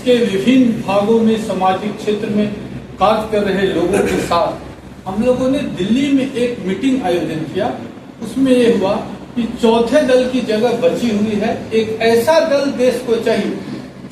के विभिन्न भागों में सामाजिक क्षेत्र में कार्य कर रहे लोगों के साथ हम लोगों ने दिल्ली में एक मीटिंग आयोजन किया। उसमें ये हुआ कि चौथे दल की जगह बची हुई है, एक ऐसा दल देश को चाहिए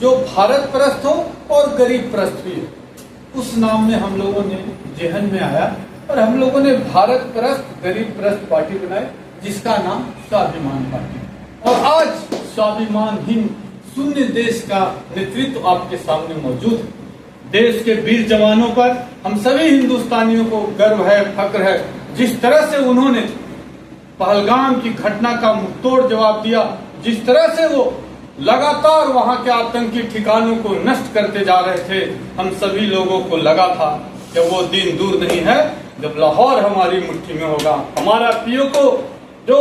जो भारत परस्त हो और गरीब परस्त भी हो। उस नाम में हम लोगों ने जेहन में आया और हम लोगों ने भारत परस्त गरीब परस्त पार्टी बनाई, जिसका नाम स्वाभिमान पार्टी। और आज स्वाभिमानहीन शून्य देश का नेतृत्व आपके सामने मौजूद है। देश के वीर जवानों पर हम सभी हिंदुस्तानियों को गर्व है, फक्र है। जिस तरह से उन्होंने पहलगाम की घटना का मुंहतोड़ जवाब दिया, जिस तरह से वो लगातार वहां के आतंकी ठिकानों को नष्ट करते जा रहे थे, हम सभी लोगों को लगा था कि वो दिन दूर नहीं है जब लाहौर हमारी मुट्ठी में होगा। हमारा पीओ को जो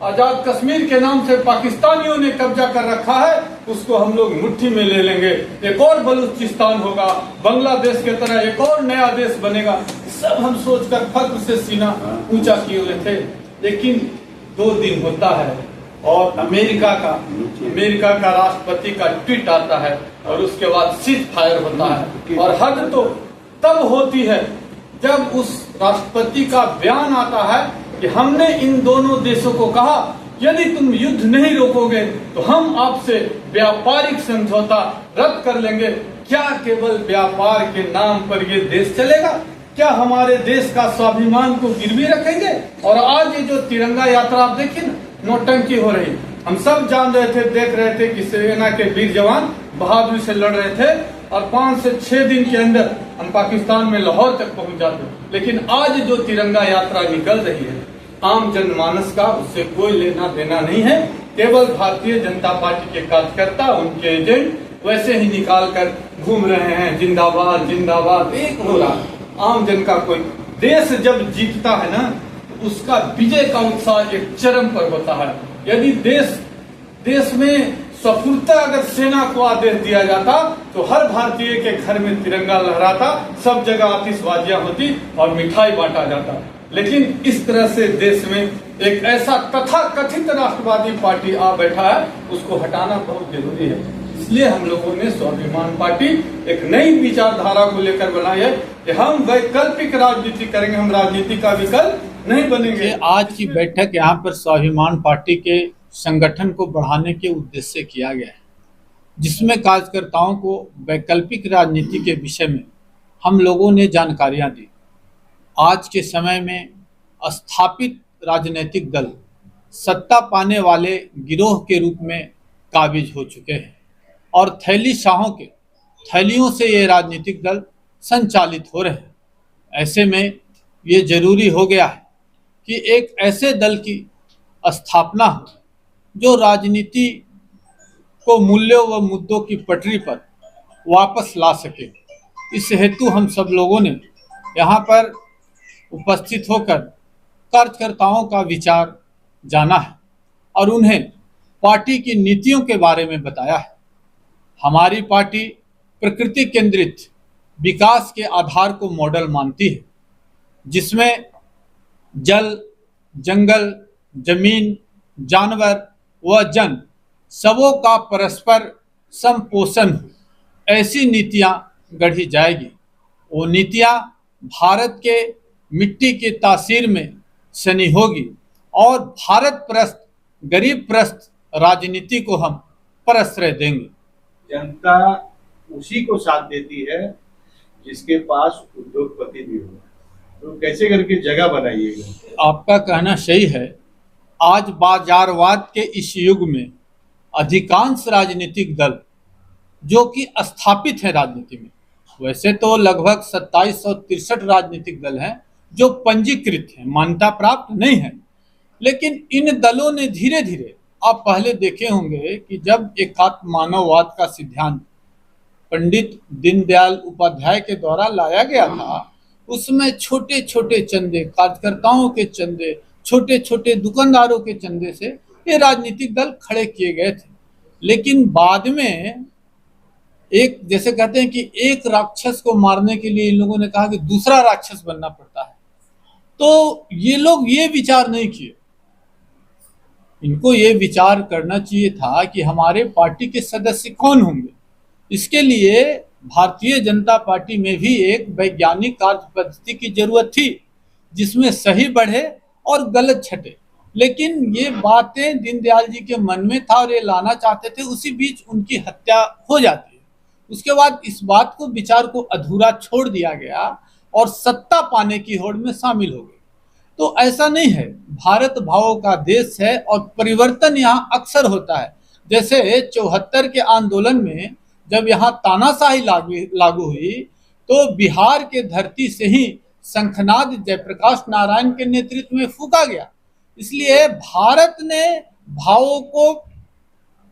आजाद कश्मीर के नाम से पाकिस्तानियों ने कब्जा कर रखा है, उसको हम लोग मुट्ठी में ले लेंगे। एक और बलूचिस्तान होगा, बांग्लादेश के तरह एक और नया देश बनेगा। सब हम सोचकर फख्र से सीना ऊंचा किए हुए थे। लेकिन 2 दिन होता है और अमेरिका का राष्ट्रपति का ट्वीट आता है और उसके बाद सीज फायर होता है। और हद तो तब होती है जब उस राष्ट्रपति का बयान आता है कि हमने इन दोनों देशों को कहा यदि तुम युद्ध नहीं रोकोगे तो हम आपसे व्यापारिक समझौता रद्द कर लेंगे। क्या केवल व्यापार के नाम पर ये देश चलेगा? क्या हमारे देश का स्वाभिमान को गिरवी रखेंगे? और आज ये जो तिरंगा यात्रा आप देखिए ना, नौटंकी हो रही। हम सब जान रहे थे, देख रहे थे कि सेना के वीर जवान बहादुरी से लड़ रहे थे और 5 से 6 दिन के अंदर हम पाकिस्तान में लाहौर तक पहुंच जाते। लेकिन आज जो तिरंगा यात्रा निकल रही है, आम जनमानस का उससे कोई लेना देना नहीं है। केवल भारतीय जनता पार्टी के कार्यकर्ता, उनके एजेंट वैसे ही निकाल कर घूम रहे हैं, जिंदाबाद जिंदाबाद। एक हो रहा आम जन का कोई देश जब जीतता है ना, उसका विजय का उत्साह एक चरम पर होता है। यदि देश में सफलता अगर सेना को आदेश दिया जाता तो हर भारतीय के घर में तिरंगा लहराता, सब जगह आतिशबाजियां होती और मिठाई बांटा जाता। लेकिन इस तरह से देश में एक ऐसा तथाकथित राष्ट्रवादी पार्टी आ बैठा है, उसको हटाना बहुत जरूरी है। इसलिए हम लोगों ने स्वाभिमान पार्टी एक नई विचारधारा को लेकर बनाई है कि हम वैकल्पिक राजनीति करेंगे, हम राजनीति का विकल्प नहीं बनेंगे। आज की बैठक यहाँ पर स्वाभिमान पार्टी के संगठन को बढ़ाने के उद्देश्य से किया गया है, जिसमें कार्यकर्ताओं को वैकल्पिक राजनीति के विषय में हम लोगों ने जानकारियां दी। आज के समय में स्थापित राजनीतिक दल सत्ता पाने वाले गिरोह के रूप में काबिज हो चुके हैं और थैली शाहों के थैलियों से ये राजनीतिक दल संचालित हो रहे हैं। ऐसे में ये जरूरी हो गया है कि एक ऐसे दल की स्थापना हो जो राजनीति को मूल्यों व मुद्दों की पटरी पर वापस ला सके। इस हेतु हम सब लोगों ने यहाँ पर उपस्थित होकर कार्यकर्ताओं का विचार जाना है और उन्हें पार्टी की नीतियों के बारे में बताया है। हमारी पार्टी प्रकृति केंद्रित विकास के आधार को मॉडल मानती है, जिसमें जल, जंगल, जमीन, जानवर व जन सबों का परस्पर संपोषण हो, ऐसी नीतियां गढ़ी जाएगी। वो नीतियां भारत के मिट्टी की तासीर में सनी होगी और भारत परस्त गरीब परस्त राजनीति को हम प्रश्रय देंगे। जनता उसी को साथ देती है जिसके पास उद्योगपति भी हो, तो कैसे करके जगह बनाइएगा? आपका कहना सही है। आज बाजारवाद के इस युग में अधिकांश राजनीतिक दल जो कि स्थापित है राजनीति में, वैसे तो लगभग 2763 राजनीतिक दल हैं जो पंजीकृत हैं, मान्यता प्राप्त नहीं है। लेकिन इन दलों ने धीरे धीरे, आप पहले देखे होंगे कि जब एकात्म मानववाद का सिद्धांत पंडित दीनदयाल उपाध्याय के द्वारा लाया गया था, उसमें छोटे छोटे चंदे, कार्यकर्ताओं के चंदे, छोटे छोटे दुकानदारों के चंदे से ये राजनीतिक दल खड़े किए गए थे। लेकिन बाद में एक, जैसे कहते हैं कि एक राक्षस को मारने के लिए इन लोगों ने कहा कि दूसरा राक्षस बनना पड़ता है, तो ये लोग ये विचार नहीं किए। इनको ये विचार करना चाहिए था कि हमारे पार्टी के सदस्य कौन होंगे, इसके लिए भारतीय जनता पार्टी में भी एक वैज्ञानिक कार्य पद्धति की जरूरत थी, जिसमें सही बढ़े और गलत छटे। लेकिन ये बातें दीनदयाल जी के मन में था और ये लाना चाहते थे, उसी बीच उनकी हत्या हो जाती है। उसके बाद इस बात को विचार को अधूरा छोड़ दिया गया और सत्ता पाने की होड़ में शामिल हो गए। तो ऐसा नहीं है, भारत भावों का देश है और परिवर्तन यहाँ अक्सर होता है। जैसे 74 के आंदोलन में जब यहाँ तानाशाही लागू हुई तो बिहार के धरती से ही शंखनाद जयप्रकाश नारायण के नेतृत्व में फूंका गया। इसलिए भारत ने भावों को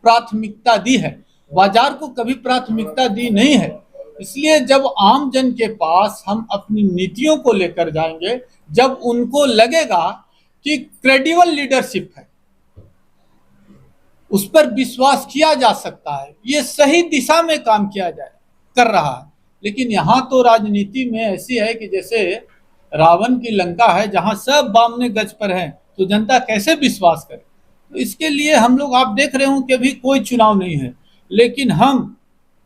प्राथमिकता दी है, बाजार को कभी प्राथमिकता दी नहीं है। इसलिए जब आम जन के पास हम अपनी नीतियों को लेकर जाएंगे, जब उनको लगेगा कि क्रेडिबल लीडरशिप है, उस पर विश्वास किया जा सकता है, ये सही दिशा में काम किया जाए कर रहा है। लेकिन यहाँ तो राजनीति में ऐसी है कि जैसे रावण की लंका है, जहां सब बामने गज पर हैं, तो जनता कैसे विश्वास करे। तो इसके लिए हम लोग, आप देख रहे हो कि अभी कोई चुनाव नहीं है, लेकिन हम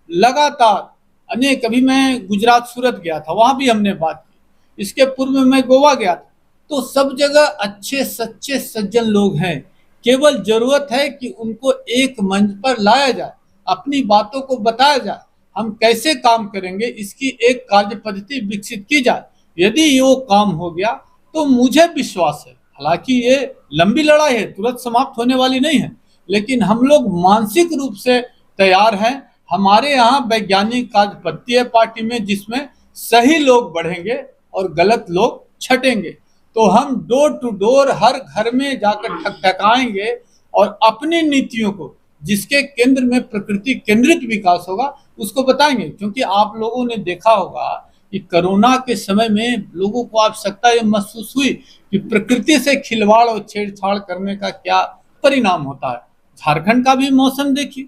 लगातार अनेक, अभी मैं गुजरात सूरत गया था, वहां भी हमने बात की, इसके पूर्व में मैं गोवा गया था, तो सब जगह अच्छे सच्चे सज्जन लोग हैं। केवल जरूरत है कि उनको एक मंच पर लाया जाए, अपनी बातों को बताया जाए, हम कैसे काम करेंगे इसकी एक कार्य पद्धति विकसित की जाए। यदि ये काम हो गया तो मुझे विश्वास है, हालांकि ये लंबी लड़ाई है, तुरंत समाप्त होने वाली नहीं है, लेकिन हम लोग मानसिक रूप से तैयार हैं। हमारे यहाँ वैज्ञानिक कार्य पद्धति है पार्टी में, जिसमें सही लोग बढ़ेंगे और गलत लोग छटेंगे। तो हम डोर टू डोर हर घर में जाकर ठकठकाएंगे और अपनी नीतियों को, जिसके केंद्र में प्रकृति केंद्रित विकास होगा, उसको बताएंगे। क्योंकि आप लोगों ने देखा होगा कि कोरोना के समय में लोगों को आवश्यकता ये महसूस हुई कि प्रकृति से खिलवाड़ और छेड़छाड़ करने का क्या परिणाम होता है। झारखंड का भी मौसम देखिए,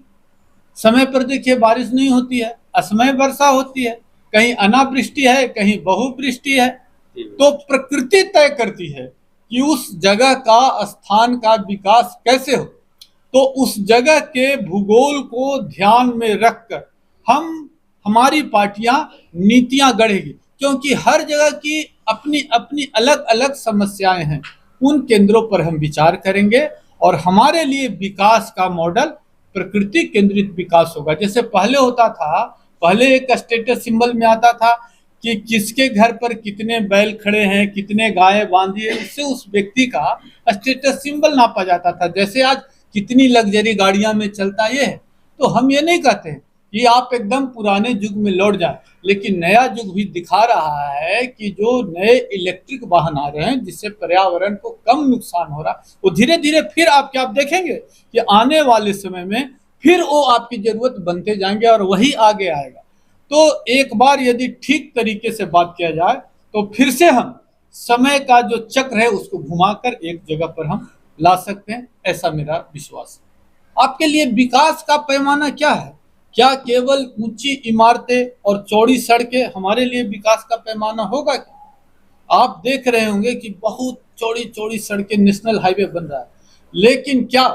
समय पर देखिए बारिश नहीं होती है, असमय वर्षा होती है, कहीं अनावृष्टि है, कहीं बहुवृष्टि है। तो प्रकृति तय करती है कि उस जगह का, स्थान का विकास कैसे हो। तो उस जगह के भूगोल को ध्यान में रखकर हमारी पार्टियां नीतियां गढ़ेगी, क्योंकि हर जगह की अपनी अपनी अलग अलग समस्याएं हैं। उन केंद्रों पर हम विचार करेंगे और हमारे लिए विकास का मॉडल प्रकृति केंद्रित विकास होगा। जैसे पहले होता था, पहले एक स्टेटस सिंबल में आता था कि किसके घर पर कितने बैल खड़े हैं, कितने गायें बांधी है, इससे उस व्यक्ति का स्टेटस सिंबल नापा जाता था। जैसे आज कितनी लग्जरी गाड़ियां में चलता ये है। तो हम ये नहीं कहते कि आप एकदम पुराने युग में लौट जाए, लेकिन नया युग भी दिखा रहा है कि जो नए इलेक्ट्रिक वाहन आ रहे हैं, जिससे पर्यावरण को कम नुकसान हो रहा, वो धीरे धीरे फिर आप देखेंगे कि आने वाले समय में फिर वो आपकी जरूरत बनते जाएंगे और वही आगे आएगा। तो एक बार यदि ठीक तरीके से बात किया जाए तो फिर से हम समय का जो चक्र है उसको घुमाकर एक जगह पर हम ला सकते हैं, ऐसा मेरा विश्वास है। आपके लिए विकास का पैमाना क्या है? क्या केवल ऊंची इमारतें और चौड़ी सड़कें हमारे लिए विकास का पैमाना होगा क्या? आप देख रहे होंगे कि बहुत चौड़ी चौड़ी सड़कें, नेशनल हाईवे बन रहा है, लेकिन क्या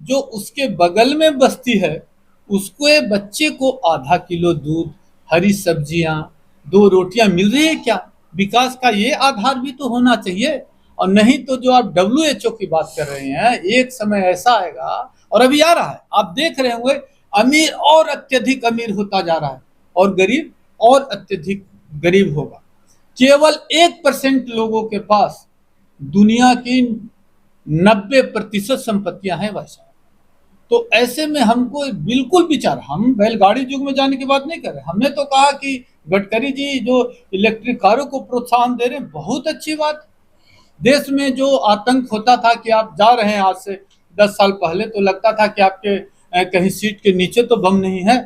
जो उसके बगल में बस्ती है उसको बच्चे को आधा किलो दूध, हरी सब्जियां, 2 रोटियां मिल रही है क्या? विकास का ये आधार भी तो होना चाहिए। और नहीं तो जो आप WHO की बात कर रहे हैं, एक समय ऐसा आएगा और अभी आ रहा है, आप देख रहे होंगे, अमीर और अत्यधिक अमीर होता जा रहा है और गरीब और अत्यधिक गरीब होगा। केवल 1% लोगों के पास दुनिया की 90% संपत्तियां हैं भाई साहब। तो ऐसे में हमको बिल्कुल विचार, हम बैलगाड़ी युग में जाने की बात नहीं कर रहे। हमने तो कहा कि गडकरी जी जो इलेक्ट्रिक कारों को प्रोत्साहन दे रहे हैं, बहुत अच्छी बात। देश में जो आतंक होता था कि आप जा रहे हैं, आज से 10 साल पहले तो लगता था कि आपके कहीं सीट के नीचे तो बम नहीं है,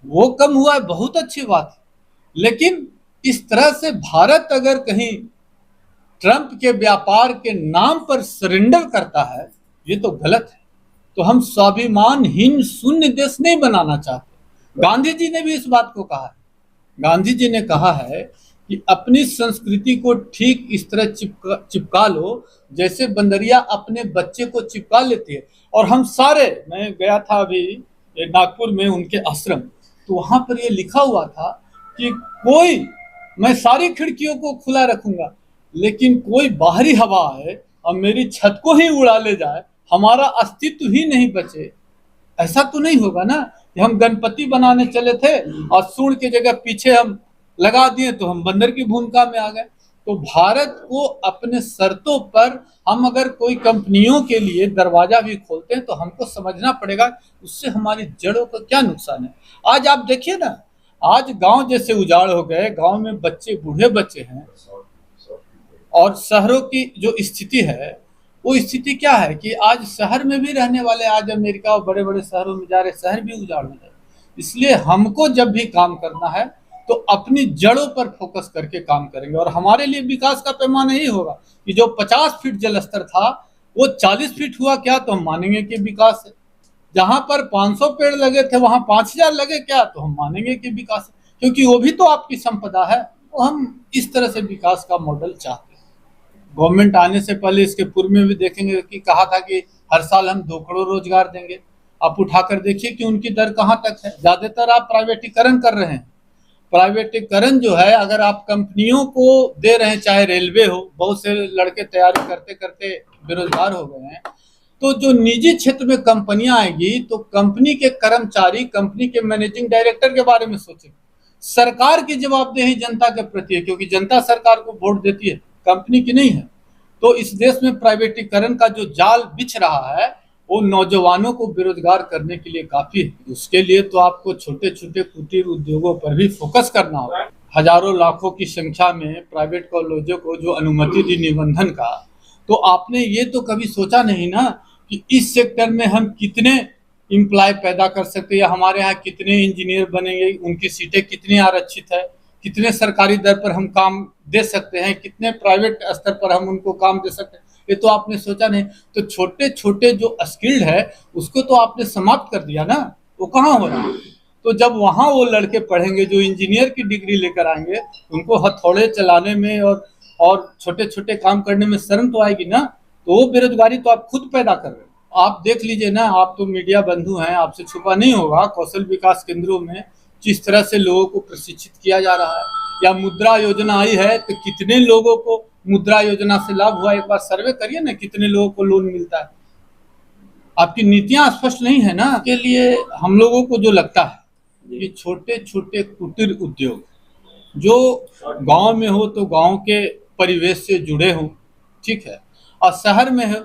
वो कम हुआ है, बहुत अच्छी बात है। लेकिन इस तरह से भारत अगर कहीं ट्रंप के व्यापार के नाम पर सरेंडर करता है, ये तो गलत है। तो हम स्वाभिमानहीन शून्य देश नहीं बनाना चाहते। गांधी जी ने भी इस बात को कहा है। गांधी जी ने कहा है कि अपनी संस्कृति को ठीक इस तरह चिपका लो जैसे बंदरिया अपने बच्चे को चिपका लेती है। और हम सारे, मैं गया था अभी नागपुर में उनके आश्रम, तो वहां पर ये लिखा हुआ था कि कोई, मैं सारी खिड़कियों को खुला रखूंगा, लेकिन कोई बाहरी हवा आए और मेरी छत को ही उड़ा ले जाए, हमारा अस्तित्व ही नहीं बचे। ऐसा तो नहीं होगा ना कि हम गणपति बनाने चले थे और सूंड की जगह पीछे हम लगा दिए तो हम बंदर की भूमिका में आ गए। तो भारत को अपने शर्तों पर हम अगर कोई कंपनियों के लिए दरवाजा भी खोलते हैं तो हमको समझना पड़ेगा उससे हमारी जड़ों का क्या नुकसान है। आज आप देखिए ना, आज गांव जैसे उजाड़ हो गए, गांव में बच्चे, बूढ़े बच्चे हैं, और शहरों की जो स्थिति है वो स्थिति क्या है कि आज शहर में भी रहने वाले आज अमेरिका और बड़े बड़े शहरों में जा रहे, शहर भी उजाड़ हो जाए। इसलिए हमको जब भी काम करना है तो अपनी जड़ों पर फोकस करके काम करेंगे, और हमारे लिए विकास का पैमाना यही होगा कि जो 50 फीट जल स्तर था वो 40 फीट हुआ क्या तो हम मानेंगे कि विकास है। जहां पर 500 पेड़ लगे थे वहां 5000 लगे क्या तो हम मानेंगे कि विकास है, क्योंकि वो भी तो आपकी संपदा है। तो हम इस तरह से विकास का मॉडल चाहते हैं। गवर्नमेंट आने से पहले इसके पूर्व में भी देखेंगे कि कहा था कि हर साल हम 2 करोड़ रोजगार देंगे। आप उठाकर देखिए कि उनकी दर कहां तक है। ज्यादातर आप प्राइवेटीकरण कर रहे हैं। प्राइवेटीकरण जो है, अगर आप कंपनियों को दे रहे हैं, चाहे रेलवे हो, बहुत से लड़के तैयारी करते करते बेरोजगार हो गए हैं, तो जो निजी क्षेत्र में कंपनियां आएगी तो कंपनी के कर्मचारी कंपनी के मैनेजिंग डायरेक्टर के बारे में सोचेंगे। सरकार की जवाबदेही जनता के प्रति है, क्योंकि जनता सरकार को वोट देती है, कंपनी की नहीं है। तो इस देश में प्राइवेटीकरण का जो जाल बिछ रहा है वो नौजवानों को बेरोजगार करने के लिए काफी है। उसके लिए तो आपको छोटे छोटे कुटीर उद्योगों पर भी फोकस करना होगा। हजारों लाखों की संख्या में प्राइवेट कॉलेजों को जो अनुमति दी निबंधन का, तो आपने ये तो कभी सोचा नहीं ना कि इस सेक्टर में हम कितने इम्प्लॉय पैदा कर सकते हैं, या हमारे यहाँ कितने इंजीनियर बनेंगे, उनकी सीटें कितनी आरक्षित है, कितने सरकारी दर पर हम काम दे सकते हैं, कितने प्राइवेट स्तर पर हम उनको काम दे सकते हैं, ये तो आपने सोचा नहीं। तो छोटे छोटे जो स्किल्ड है उसको तो आपने समाप्त कर दिया ना, वो कहाँ हो रहा है। तो जब वहाँ वो लड़के पढ़ेंगे जो इंजीनियर की डिग्री लेकर आएंगे, उनको हथौड़े चलाने में और छोटे छोटे काम करने में शर्म तो आएगी ना। तो वो बेरोजगारी तो आप खुद पैदा कर रहे हो। आप देख लीजिए ना, आप तो मीडिया बंधु हैं, आपसे छुपा नहीं होगा, कौशल विकास केंद्रों में जिस तरह से लोगों को प्रशिक्षित किया जा रहा है, या मुद्रा योजना आई है तो कितने लोगों को मुद्रा योजना से लाभ हुआ, एक बार सर्वे करिए ना, कितने लोगों को लोन मिलता है। आपकी नीतियां स्पष्ट नहीं है ना। के लिए हम लोगों को जो लगता है कि छोटे छोटे कुटीर उद्योग जो गांव में हो तो गांव के परिवेश से जुड़े हों, ठीक है, और शहर में हो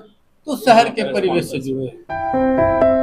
तो शहर के परिवेश से जुड़े हों।